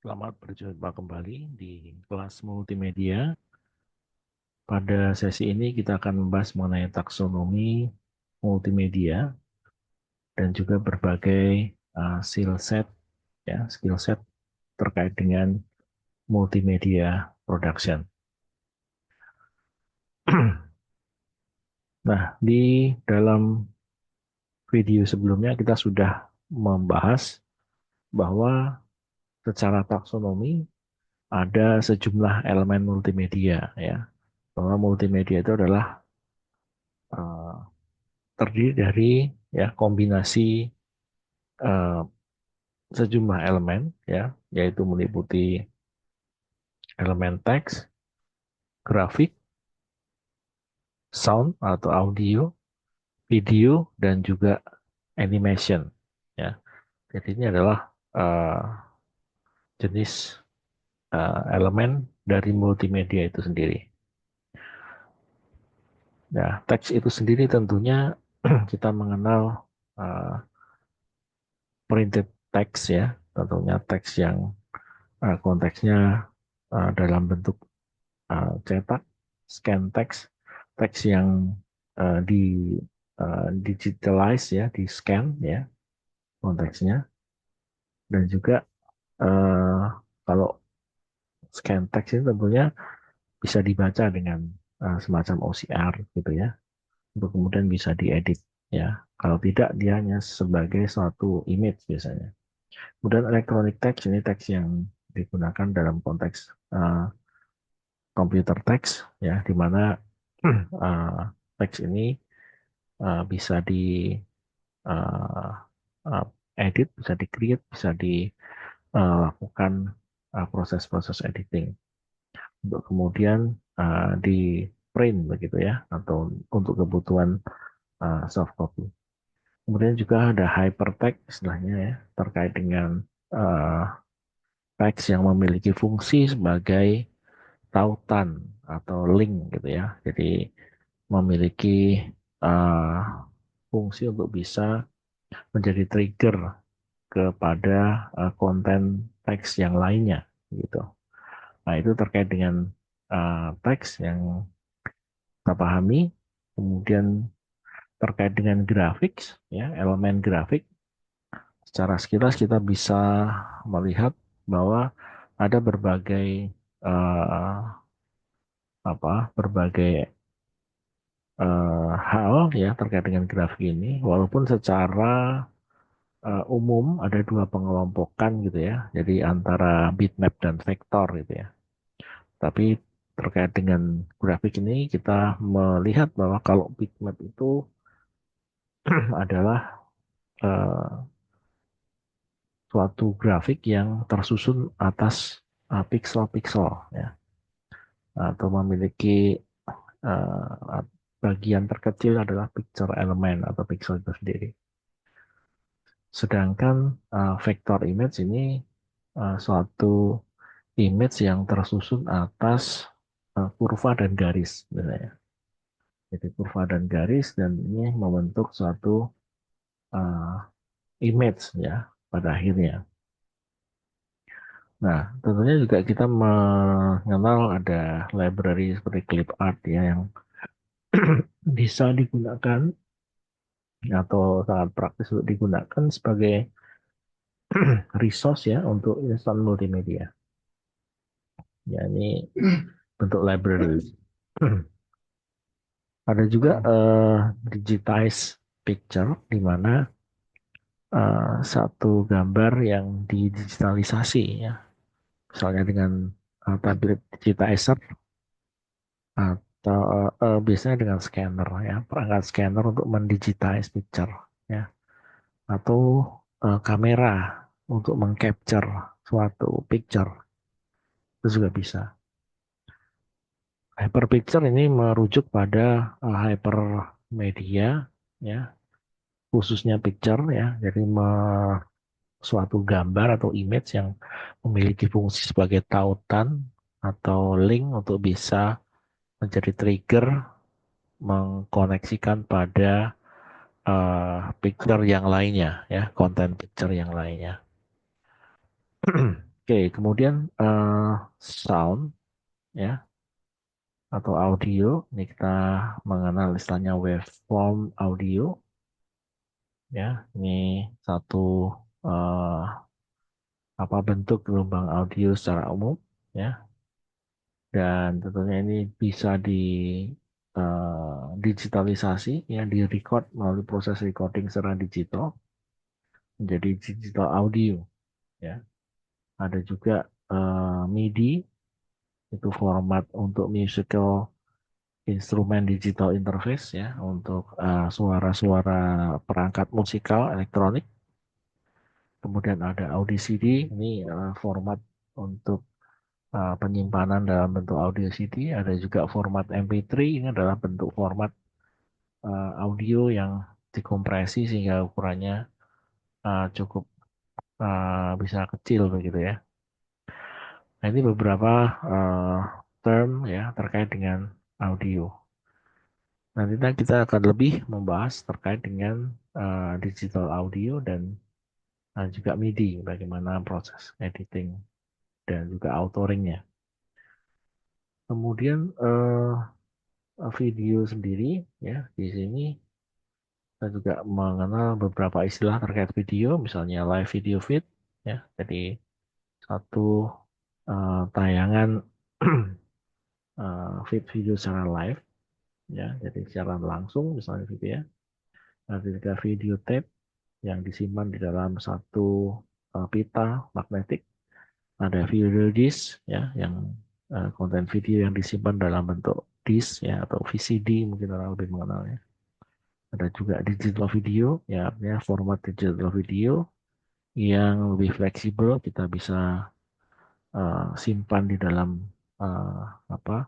Selamat berjumpa kembali di kelas multimedia. Pada sesi ini kita akan membahas mengenai taksonomi multimedia dan juga berbagai skill set terkait dengan multimedia production. Nah, di dalam video sebelumnya kita sudah membahas bahwa secara taksonomi ada sejumlah elemen multimedia, ya, bahwa multimedia itu adalah uh, terdiri dari ya kombinasi uh, sejumlah elemen, ya, yaitu meliputi elemen teks, grafik, sound atau audio, video, dan juga animation, ya. Jadi ini adalah uh, jenis elemen dari multimedia itu sendiri. Nah, teks itu sendiri tentunya kita mengenal uh, printed text, ya, tentunya teks yang konteksnya dalam bentuk cetak, scan teks, teks yang di digitalize, ya, di scan, ya, konteksnya, dan juga uh, kalau scan teks ini tentunya bisa dibaca dengan semacam OCR gitu, ya, untuk kemudian bisa diedit, ya. Kalau tidak, dia hanya sebagai suatu image biasanya. Kemudian electronic text ini teks yang digunakan dalam konteks computer text, ya, di mana teks ini bisa di uh, uh, edit, bisa di create, bisa dilakukan proses-proses editing untuk kemudian di print begitu, ya, atau untuk kebutuhan soft copy. Kemudian juga ada hypertext istilahnya, ya, terkait dengan uh, teks yang memiliki fungsi sebagai tautan atau link gitu, ya. Jadi memiliki uh, fungsi untuk bisa menjadi trigger kepada konten teks yang lainnya gitu. Nah, itu terkait dengan teks yang kita pahami. Kemudian terkait dengan grafik, ya, elemen grafik. Secara sekilas kita bisa melihat bahwa ada berbagai uh, berbagai hal, ya, terkait dengan grafik ini, walaupun secara umum ada dua pengelompokan gitu, ya. Jadi antara bitmap dan vektor gitu, ya. Tapi terkait dengan grafik ini kita melihat bahwa kalau bitmap itu adalah uh, suatu grafik yang tersusun atas pixel-pixel, ya, atau memiliki uh, bagian terkecil adalah picture element atau pixel itu sendiri. Sedangkan vector image ini suatu image yang tersusun atas kurva dan garis, misalnya. Jadi kurva dan garis, dan ini membentuk suatu uh, image, ya, pada akhirnya. Nah, tentunya juga kita mengenal ada library seperti clipart, ya, yang bisa digunakan atau sangat praktis untuk digunakan sebagai resource, ya, untuk instant multimedia. Ya, ini bentuk library. Ada juga digitize picture, di mana satu gambar yang didigitalisasi, ya, misalnya dengan tablet digitizer atau biasanya dengan scanner, ya, perangkat scanner untuk mendigitize picture, ya, atau kamera untuk mengcapture suatu picture, itu juga bisa. Hyperpicture ini merujuk pada hypermedia, ya, khususnya picture, ya, jadi suatu gambar atau image yang memiliki fungsi sebagai tautan atau link untuk bisa menjadi trigger mengkoneksikan pada picture yang lainnya, ya, konten picture yang lainnya. Oke, kemudian sound ya atau audio. Ini kita mengenal istilahnya waveform audio ya. Ini satu eh, apa bentuk gelombang audio secara umum ya. Dan tentunya ini bisa digitalisasi ya, di record melalui proses recording secara digital menjadi digital audio ya. Ada juga MIDI, itu format untuk musical instrumen digital interface ya, untuk suara-suara perangkat musikal elektronik. Kemudian ada Audi CD, ini format untuk penyimpanan dalam bentuk audio CD. Ada juga format MP3, ini adalah bentuk format audio yang dikompresi sehingga ukurannya cukup bisa kecil begitu ya. Nah, ini beberapa uh, term ya terkait dengan audio. Nanti kita akan lebih membahas terkait dengan digital audio dan juga MIDI, bagaimana proses editing dan juga authoringnya. Kemudian video sendiri ya, di sini kita juga mengenal beberapa istilah terkait video, misalnya live video feed ya. Jadi satu tayangan feed video secara live ya, jadi secara langsung misalnya gitu ya. Nah, ketika video tape yang disimpan di dalam satu pita magnetik, ada video disk ya, yang konten video yang disimpan dalam bentuk disk ya atau VCD mungkin orang lebih mengenalnya. Ada juga digital video ya, artinya format digital video yang lebih fleksibel, kita bisa simpan di dalam uh, apa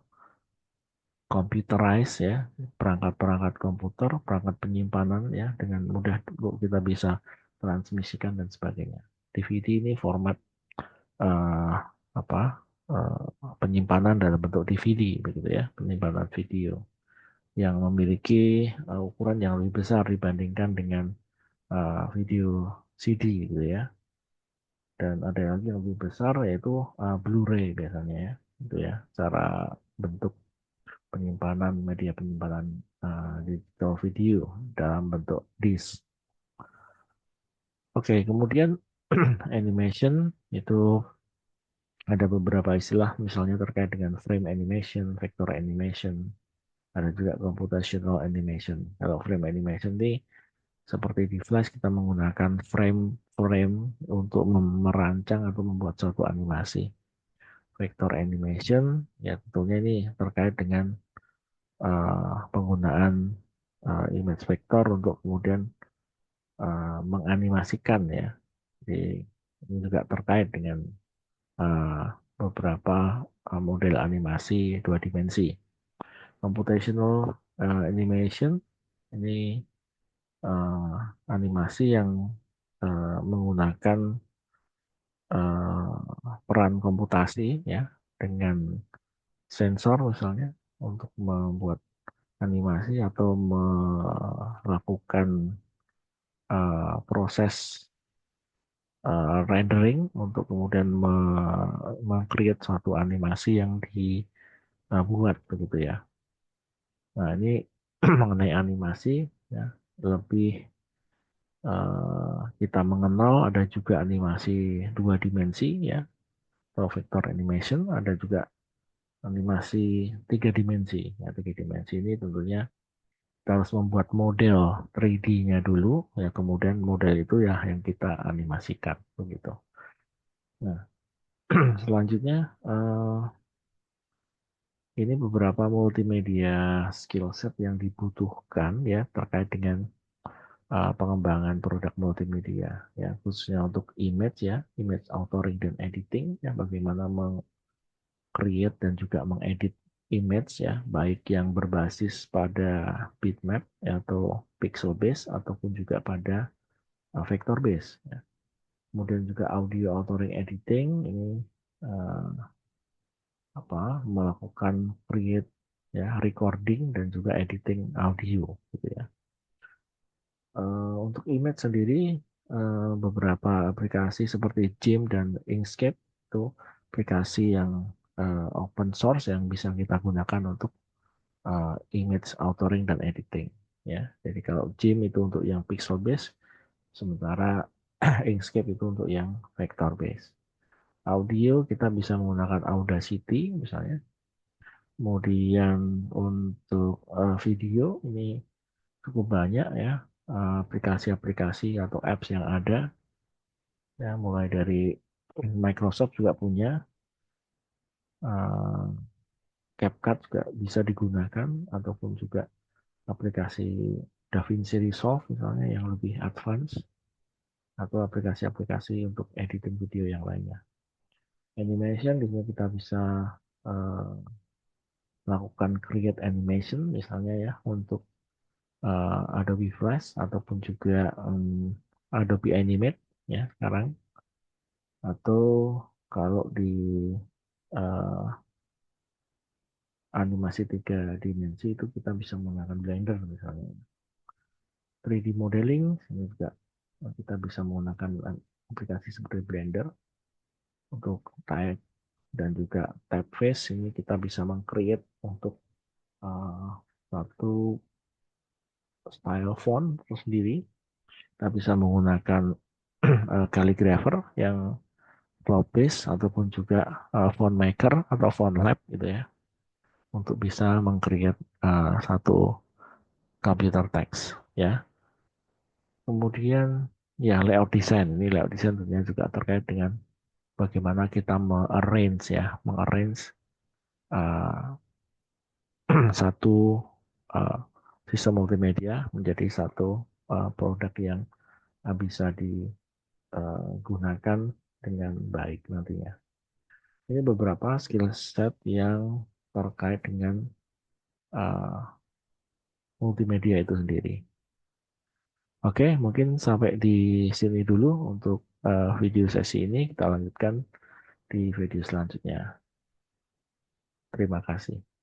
computerize ya, perangkat-perangkat komputer, perangkat penyimpanan ya, dengan mudah kita bisa transmisikan dan sebagainya. DVD ini format uh, apa uh, penyimpanan dalam bentuk DVD begitu ya, penyimpanan video yang memiliki ukuran yang lebih besar dibandingkan dengan video CD gitu ya. Dan ada lagi yang lebih besar yaitu Blu-ray biasanya ya, itu ya, cara bentuk penyimpanan media penyimpanan digital video dalam bentuk disk. Oke, kemudian animation itu ada beberapa istilah, misalnya terkait dengan frame animation, vector animation, ada juga computational animation. Kalau frame animation ini seperti di Flash kita menggunakan frame-frame untuk merancang atau membuat suatu animasi. Vector animation ya tentunya ini terkait dengan penggunaan image vector untuk kemudian menganimasikan ya. Jadi ini juga terkait dengan uh, beberapa model animasi dua dimensi. Computational animation ini uh, animasi yang menggunakan peran komputasi ya, dengan sensor misalnya untuk membuat animasi atau melakukan proses rendering untuk kemudian meng-create suatu animasi yang dibuat begitu ya. Nah, ini mengenai animasi ya, lebih kita mengenal ada juga animasi dua dimensi ya, atau vector animation, ada juga animasi tiga dimensi. Ya, tiga dimensi ini tentunya kita harus membuat model 3D-nya dulu, ya kemudian model itu ya yang kita animasikan begitu. Nah, selanjutnya ini beberapa multimedia skill set yang dibutuhkan ya terkait dengan pengembangan produk multimedia ya, khususnya untuk image ya, image authoring dan editing ya, bagaimana meng-create dan juga mengedit image ya, baik yang berbasis pada bitmap ya, atau pixel base ataupun juga pada vector base ya. Kemudian juga audio authoring editing ini uh, melakukan create ya, recording dan juga editing audio gitu ya. Untuk image sendiri beberapa aplikasi seperti GIMP dan Inkscape itu itu aplikasi yang open source yang bisa kita gunakan untuk image authoring dan editing. Ya, jadi kalau GIMP itu untuk yang pixel based, sementara Inkscape itu untuk yang vector based. Audio kita bisa menggunakan Audacity misalnya. Kemudian untuk video ini cukup banyak ya aplikasi-aplikasi atau apps yang ada ya, mulai dari Microsoft juga punya uh, CapCut juga bisa digunakan, ataupun juga aplikasi DaVinci Resolve misalnya yang lebih advance, atau aplikasi-aplikasi untuk editing video yang lainnya. Animation juga kita bisa uh, melakukan create animation misalnya ya untuk Adobe Flash ataupun juga Adobe Animate ya sekarang, atau kalau di uh, animasi 3 dimensi itu kita bisa menggunakan Blender misalnya. 3D modeling ini juga kita bisa menggunakan aplikasi seperti Blender. Untuk type dan juga typeface ini kita bisa meng-create untuk uh, satu style font tersendiri. Kita bisa menggunakan calligrapher yang cloud based, ataupun juga font maker atau font lab gitu ya, untuk bisa meng-create satu computer text ya. Kemudian ya layout design. Ini layout design tentunya juga terkait dengan bagaimana kita mengarrange uh, satu uh, sistem multimedia menjadi satu produk yang bisa digunakan dengan baik nantinya. Ini beberapa skill set yang terkait dengan uh, multimedia itu sendiri. Oke, mungkin sampai di sini dulu untuk video sesi ini. Kita lanjutkan di video selanjutnya. Terima kasih.